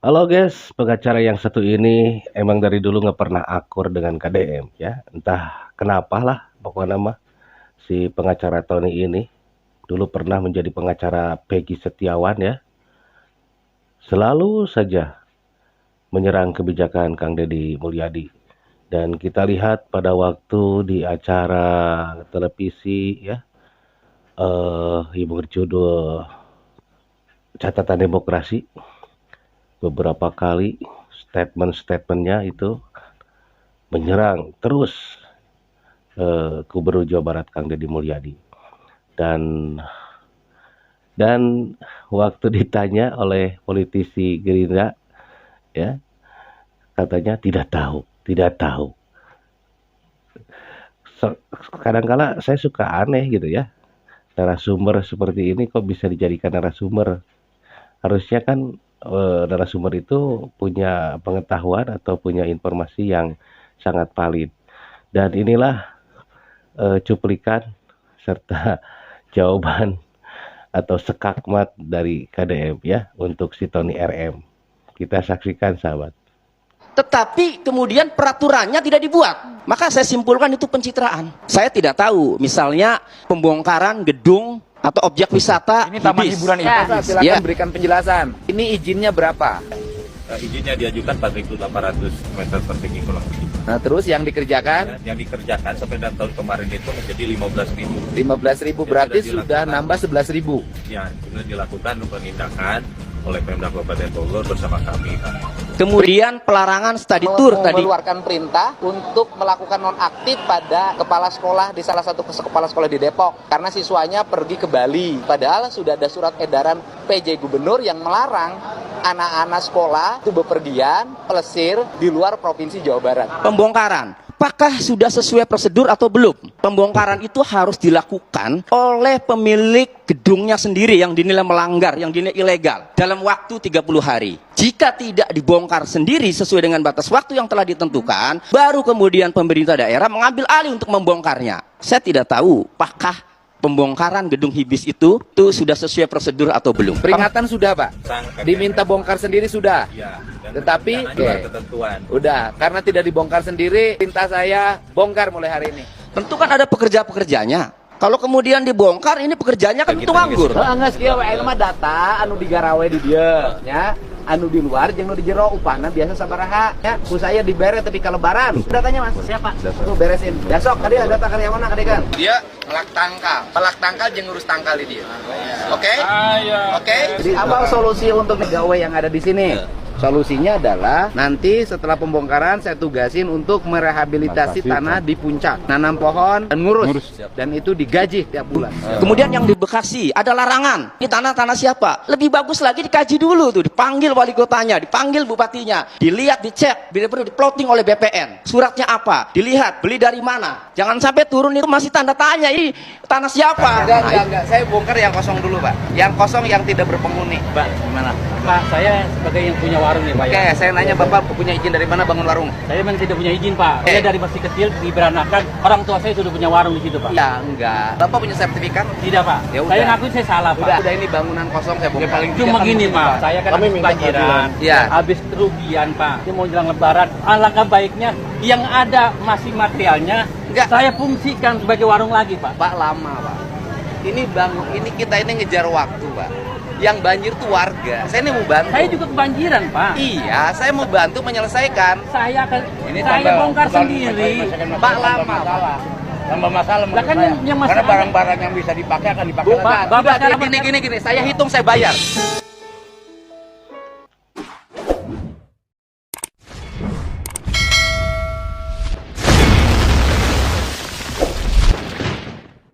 Halo guys, pengacara yang satu ini emang dari dulu nggak pernah akur dengan KDM ya. Entah kenapa lah, pokoknya mah si pengacara Tony ini dulu pernah menjadi pengacara Peggy Setiawan ya. Selalu saja menyerang kebijakan Kang Deddy Mulyadi. Dan kita lihat pada waktu di acara televisi ya, yang berjudul Catatan Demokrasi, beberapa kali statement-statementnya itu menyerang terus Gubernur Jawa Barat Kang Deddy Mulyadi. Dan waktu ditanya oleh politisi Gerindra ya, katanya tidak tahu. Kadang-kala saya suka aneh gitu ya, narasumber seperti ini kok bisa dijadikan narasumber. Harusnya kan narasumber itu punya pengetahuan atau punya informasi yang sangat valid. Dan inilah cuplikan serta jawaban atau sekakmat dari KDM ya untuk si Tony RM. Kita saksikan sahabat. Tetapi kemudian peraturannya tidak dibuat. Maka saya simpulkan itu pencitraan. Saya tidak tahu misalnya pembongkaran gedung atau objek wisata. Ini taman hiburan ini. Silakan Ya. berikan penjelasan. Ini izinnya berapa? Izinnya diajukan 4.800 meter persegi kurang lebih. Nah, terus yang dikerjakan Yang dikerjakan sampai dan tahun kemarin itu menjadi 15.000. 15.000 berarti Sudah sudah dilakukan. nambah 11.000. Ya, sudah dilakukan penindakan oleh Pemda Kabupaten Bogor bersama kami. Kemudian pelarangan study tour tadi. Mengeluarkan perintah untuk melakukan nonaktif pada kepala sekolah di salah satu kepala sekolah di Depok karena siswanya pergi ke Bali. Padahal sudah ada surat edaran PJ Gubernur yang melarang anak-anak sekolah itu bepergian pelesir di luar provinsi Jawa Barat. Pembongkaran. Apakah sudah sesuai prosedur atau belum? Pembongkaran itu harus dilakukan oleh pemilik gedungnya sendiri yang dinilai melanggar, yang dinilai ilegal dalam waktu 30 hari. Jika tidak dibongkar sendiri sesuai dengan batas waktu yang telah ditentukan, baru kemudian pemerintah daerah mengambil alih untuk membongkarnya. Saya tidak tahu apakah pembongkaran gedung Hibis itu sudah sesuai prosedur atau belum. Peringatan sudah, Pak. Diminta bongkar sendiri sudah. Ya, Tetapi di luar ketentuan. udah, karena tidak dibongkar sendiri, perintah saya bongkar mulai hari ini. Tentu kan ada pekerja-pekerjanya. Kalau kemudian dibongkar, ini pekerjaannya kan itu nganggur. Enggak sekieu we mah data anu digarawe di dieu nya. Anu di luar jeung nu di jero upahna biasa sabaraha nya. Ku saya dibere tapi ka lebaran. Datanya Mas, siapa? Tuh beresin. Besok tadi ada data karyawanna kadegan. Dia melak tangkal jeung ngurus tangkal di dia. Oke? Oke? Jadi apa solusi untuk pegawai yang ada di sini? Solusinya adalah nanti setelah pembongkaran saya tugasin untuk merehabilitasi tanah di puncak, nanam pohon dan ngurus. Dan itu digaji tiap bulan. Kemudian yang di Bekasi ada larangan. Ini tanah-tanah siapa? Lebih bagus lagi dikaji dulu tuh, dipanggil wali kotanya, dipanggil bupatinya, dilihat, dicek, bila perlu diploting oleh BPN. Suratnya apa? Dilihat, beli dari mana? Jangan sampai turun itu masih tanda tanya, ini tanah siapa? Enggak. Saya bongkar yang kosong dulu, Pak. Yang kosong yang tidak berpenghuni. Pak, gimana? Pak, saya sebagai yang punya warung nih Pak. Oke, saya nanya Bapak punya izin dari mana bangun warung? Saya memang tidak punya izin Pak. Saya dari masih kecil diberanakan, orang tua saya sudah punya warung di situ Pak. Ya, enggak. Bapak punya sertifikat? Tidak Pak. Ya udah. Saya ngakuin saya salah Pak. Udah ini bangunan kosong saya bongkar. Cuma gini Pak, saya kan habis banjiran, Iya. habis kerugian Pak. Ini mau jelang lebaran, alangkah baiknya yang ada masih materialnya, Enggak. saya fungsikan sebagai warung lagi Pak. Pak lama, Pak. Ini kita ini ngejar waktu, Pak. Yang banjir tuh warga. Saya ini mau bantu. Saya juga kebanjiran Pak. Iya, saya mau bantu menyelesaikan. Saya bongkar sendiri. Pak lama, Pak. Tambah masalah Lah kan yang karena masalah. barang-barang yang bisa dipakai akan dipakai Pak, lagi. Bapak Udah, sekarang gini. Saya hitung, saya bayar.